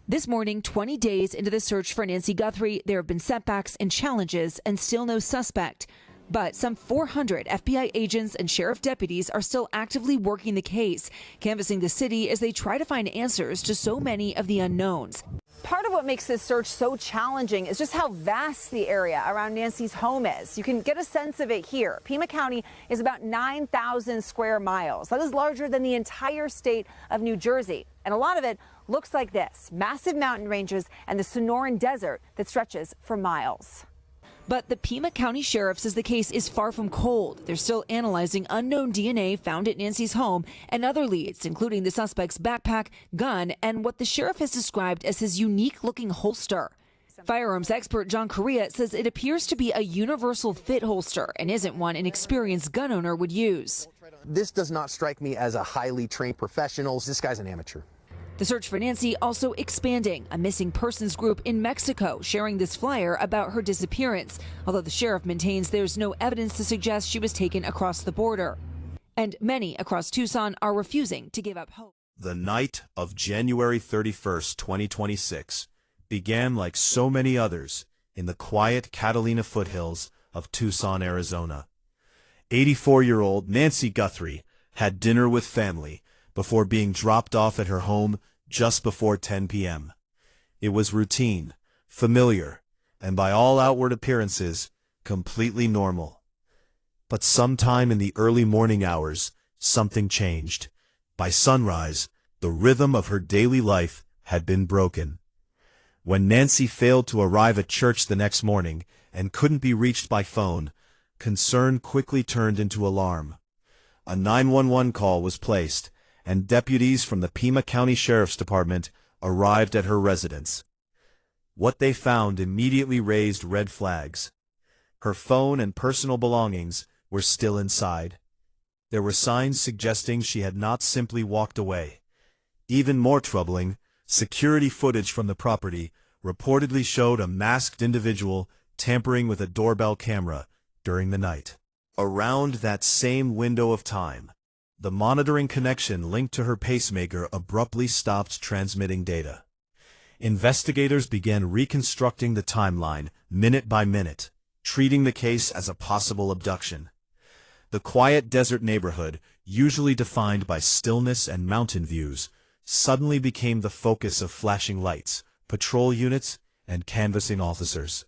This morning, 20 days into the search for Nancy Guthrie, there have been setbacks and challenges and still no suspect. But some 400 FBI agents and sheriff deputies are still actively working the case, canvassing the city as they try to find answers to so many of the unknowns. Part of what makes this search so challenging is just how vast the area around Nancy's home is. You can get a sense of it here. Pima County is about 9,000 square miles. That is larger than the entire state of New Jersey. And a lot of it looks like this: massive mountain ranges and the Sonoran Desert that stretches for miles. But the Pima County Sheriff says the case is far from cold. They're still analyzing unknown DNA found at Nancy's home and other leads, including the suspect's backpack, gun, and what the sheriff has described as his unique-looking holster. Firearms expert John Correa says it appears to be a universal fit holster and isn't one an experienced gun owner would use. This does not strike me as a highly trained professional. This guy's an amateur. The search for Nancy also expanding. A missing persons group in Mexico sharing this flyer about her disappearance, although the sheriff maintains there's no evidence to suggest she was taken across the border. And many across Tucson are refusing to give up hope. The night of January 31st, 2026 began like so many others in the quiet Catalina Foothills of Tucson, Arizona. 84-year-old Nancy Guthrie had dinner with family before being dropped off at her home just before 10 p.m. It was routine, familiar, and by all outward appearances, completely normal. But sometime in the early morning hours, something changed. By sunrise, the rhythm of her daily life had been broken. When Nancy failed to arrive at church the next morning and couldn't be reached by phone, concern quickly turned into alarm. A 911 call was placed, and deputies from the Pima County Sheriff's Department arrived at her residence. What they found immediately raised red flags. Her phone and personal belongings were still inside. There were signs suggesting she had not simply walked away. Even more troubling, security footage from the property reportedly showed a masked individual tampering with a doorbell camera during the night. Around that same window of time, the monitoring connection linked to her pacemaker abruptly stopped transmitting data. Investigators began reconstructing the timeline minute by minute, treating the case as a possible abduction. The quiet desert neighborhood, usually defined by stillness and mountain views, suddenly became the focus of flashing lights, patrol units, and canvassing officers.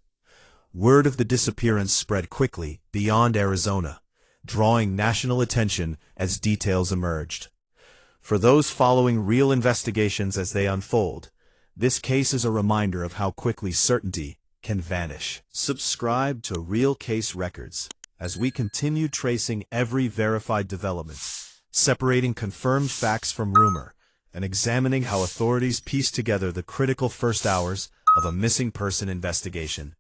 Word of the disappearance spread quickly beyond Arizona, drawing national attention as details emerged. For those following real investigations as they unfold, this case is a reminder of how quickly certainty can vanish. Subscribe to Real Case Records as we continue tracing every verified development, separating confirmed facts from rumor, and examining how authorities piece together the critical first hours of a missing person investigation.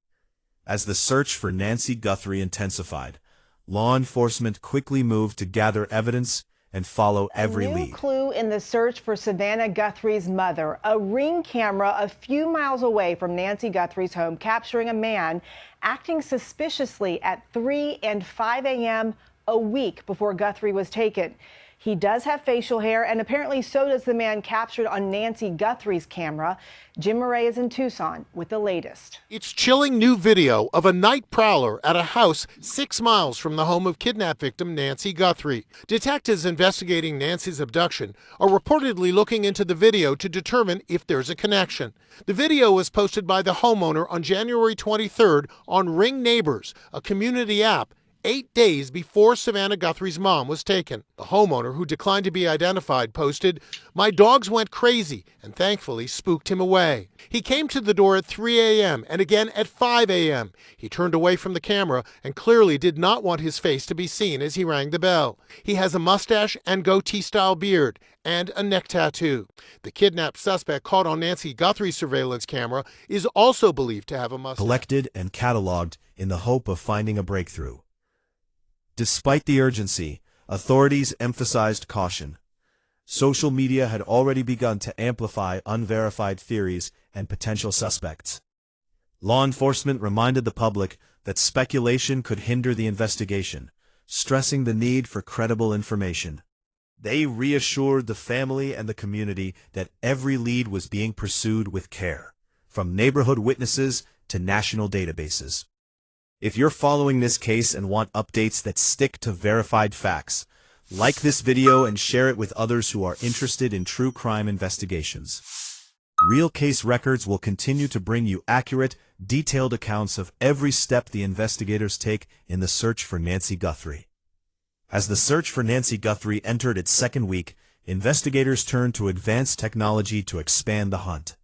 As the search for Nancy Guthrie intensified, law enforcement quickly moved to gather evidence and follow every lead. A new clue in the search for Savannah Guthrie's mother. A Ring camera a few miles away from Nancy Guthrie's home capturing a man acting suspiciously at 3 and 5 a.m. a week before Guthrie was taken. He does have facial hair, and apparently so does the man captured on Nancy Guthrie's camera. Jim Murray is in Tucson with the latest. It's chilling new video of a night prowler at a house 6 miles from the home of kidnap victim Nancy Guthrie. Detectives investigating Nancy's abduction are reportedly looking into the video to determine if there's a connection. The video was posted by the homeowner on January 23rd on Ring Neighbors, a community app, 8 days before Savannah Guthrie's mom was taken. The homeowner, who declined to be identified, posted, "My dogs went crazy and thankfully spooked him away. He came to the door at 3 a.m. and again at 5 a.m. He turned away from the camera and clearly did not want his face to be seen as he rang the bell. He has a mustache and goatee-style beard and a neck tattoo." The kidnapped suspect caught on Nancy Guthrie's surveillance camera is also believed to have a mustache. Collected and cataloged in the hope of finding a breakthrough. Despite the urgency, authorities emphasized caution. Social media had already begun to amplify unverified theories and potential suspects. Law enforcement reminded the public that speculation could hinder the investigation, stressing the need for credible information. They reassured the family and the community that every lead was being pursued with care, from neighborhood witnesses to national databases. If you're following this case and want updates that stick to verified facts, like this video and share it with others who are interested in true crime investigations. Real Case Records will continue to bring you accurate, detailed accounts of every step the investigators take in the search for Nancy Guthrie. As the search for Nancy Guthrie entered its second week, investigators turned to advanced technology to expand the hunt.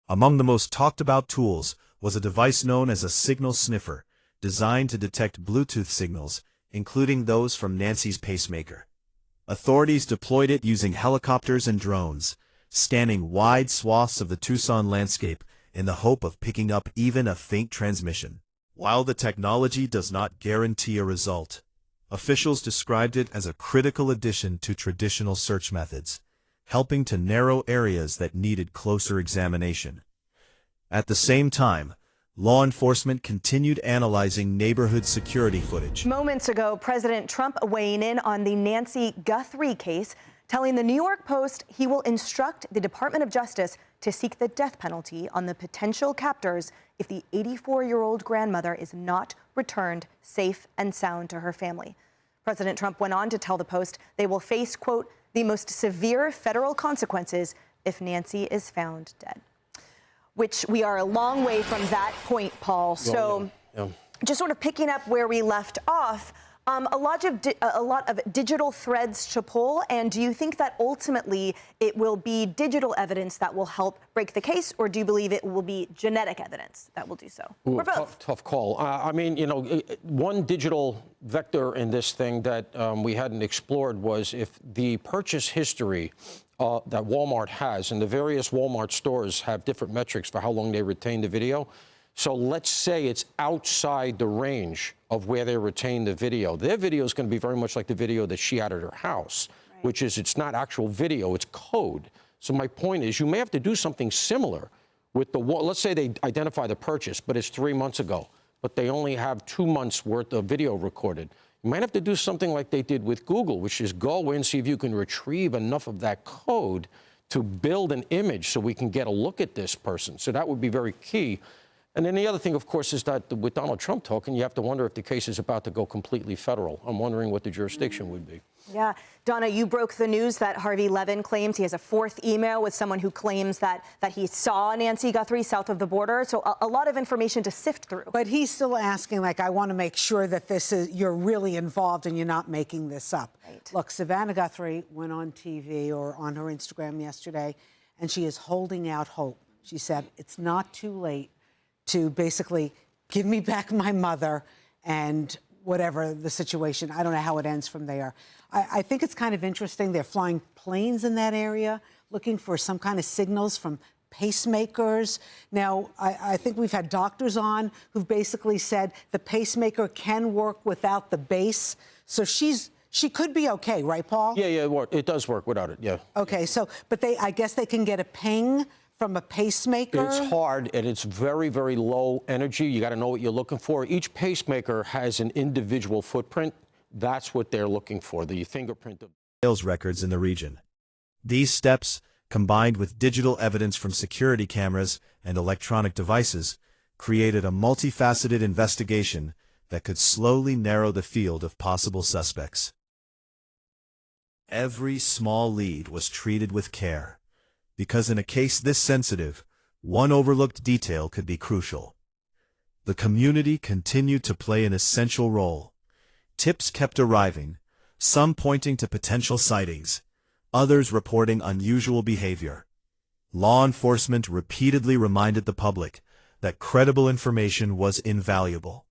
Among the most talked-about tools was a device known as a signal sniffer, designed to detect Bluetooth signals, including those from Nancy's pacemaker. Authorities deployed it using helicopters and drones, scanning wide swaths of the Tucson landscape in the hope of picking up even a faint transmission. While the technology does not guarantee a result, officials described it as a critical addition to traditional search methods, helping to narrow areas that needed closer examination. At the same time, law enforcement continued analyzing neighborhood security footage. Moments ago, President Trump weighing in on the Nancy Guthrie case, telling the New York Post he will instruct the Department of Justice to seek the death penalty on the potential captors if the 84-year-old grandmother is not returned safe and sound to her family. President Trump went on to tell the Post they will face, quote, the most severe federal consequences if Nancy is found dead. Which we are a long way from that point, Paul. So just sort of picking up where we left off, a lot of digital threads to pull. And do you think that ultimately it will be digital evidence that will help break the case, or do you believe it will be genetic evidence that will do so? Ooh, or both? Tough call. I mean, you know, one digital vector in this thing that we hadn't explored was if the purchase history that Walmart has, and the various Walmart stores have different metrics for how long they retain the video. So let's say it's outside the range of where they retain the video. Their video is going to be very much like the video that she had at her house, right, which is it's not actual video, it's code. So my point is you may have to do something similar with the, let's say they identify the purchase, but it's 3 months ago, but they only have 2 months worth of video recorded. You might have to do something like they did with Google, which is go in and see if you can retrieve enough of that code to build an image so we can get a look at this person. So that would be very key. And then the other thing, of course, is that with Donald Trump talking, you have to wonder if the case is about to go completely federal. I'm wondering what the jurisdiction would be. Yeah. Donna, you broke the news that Harvey Levin claims he has a fourth email with someone who claims that he saw Nancy Guthrie south of the border. So a lot of information to sift through. But he's still asking, like, I want to make sure that this is, you're really involved and you're not making this up. Right. Look, Savannah Guthrie went on TV or on her Instagram yesterday, and she is holding out hope. She said, it's not too late to basically give me back my mother and whatever the situation. I don't know how it ends from there. I think it's kind of interesting. They're flying planes in that area, looking for some kind of signals from pacemakers. Now, I think we've had doctors on who've basically said the pacemaker can work without the base. So she could be okay, right, Paul? Yeah, it does work without it, yeah. Okay, so, but I guess they can get a ping from a pacemaker? It's hard, and it's very, very low energy. You got to know what you're looking for. Each pacemaker has an individual footprint. That's what they're looking for, the fingerprint of sales records in the region. These steps, combined with digital evidence from security cameras and electronic devices, created a multifaceted investigation that could slowly narrow the field of possible suspects. Every small lead was treated with care, because in a case this sensitive, one overlooked detail could be crucial. The community continued to play an essential role. Tips kept arriving, some pointing to potential sightings, others reporting unusual behavior. Law enforcement repeatedly reminded the public that credible information was invaluable,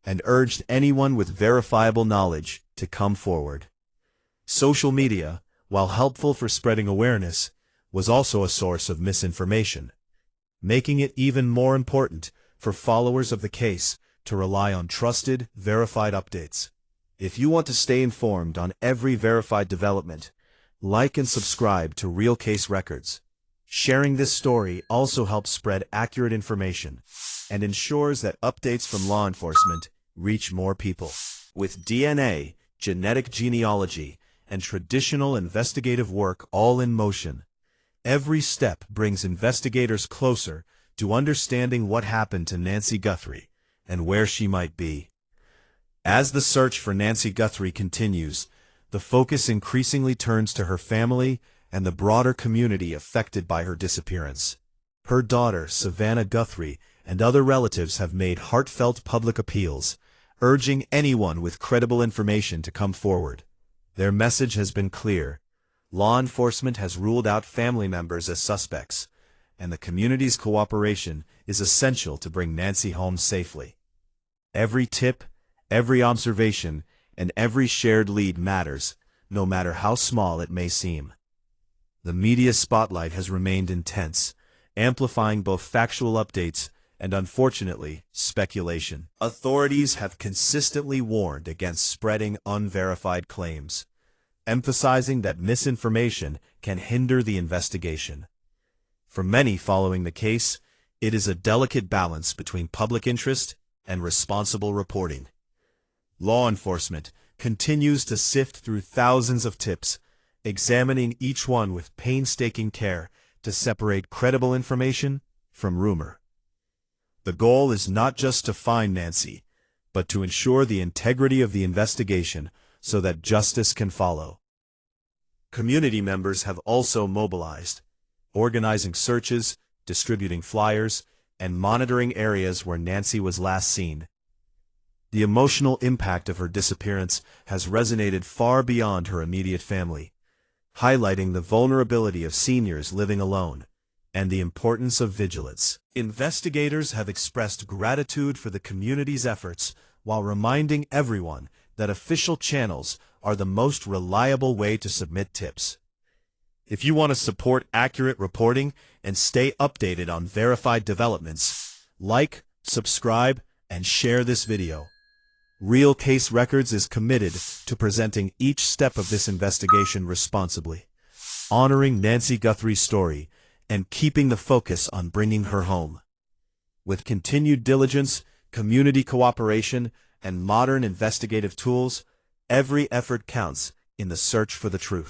and urged anyone with verifiable knowledge to come forward. Social media, while helpful for spreading awareness, was also a source of misinformation, making it even more important for followers of the case to rely on trusted, verified updates. If you want to stay informed on every verified development, like and subscribe to Real Case Records. Sharing this story also helps spread accurate information and ensures that updates from law enforcement reach more people. With DNA, genetic genealogy, and traditional investigative work all in motion. Every step brings investigators closer to understanding what happened to Nancy Guthrie and where she might be. As the search for Nancy Guthrie continues, the focus increasingly turns to her family and the broader community affected by her disappearance. Her daughter, Savannah Guthrie, and other relatives have made heartfelt public appeals, urging anyone with credible information to come forward. Their message has been clear. Law enforcement has ruled out family members as suspects, and the community's cooperation is essential to bring Nancy home safely. Every tip, every observation, and every shared lead matters, no matter how small it may seem. The media spotlight has remained intense, amplifying both factual updates and, unfortunately, speculation. Authorities have consistently warned against spreading unverified claims, emphasizing that misinformation can hinder the investigation. For many following the case, it is a delicate balance between public interest and responsible reporting. Law enforcement continues to sift through thousands of tips, examining each one with painstaking care to separate credible information from rumor. The goal is not just to find Nancy, but to ensure the integrity of the investigation so that justice can follow. Community members have also mobilized, organizing searches, distributing flyers, and monitoring areas where Nancy was last seen. The emotional impact of her disappearance has resonated far beyond her immediate family, highlighting the vulnerability of seniors living alone and the importance of vigilance. Investigators have expressed gratitude for the community's efforts while reminding everyone that official channels are the most reliable way to submit tips. If you want to support accurate reporting and stay updated on verified developments, like, subscribe, and share this video. Real Case Records is committed to presenting each step of this investigation responsibly, honoring Nancy Guthrie's story, and keeping the focus on bringing her home. With continued diligence, community cooperation, and modern investigative tools, every effort counts in the search for the truth.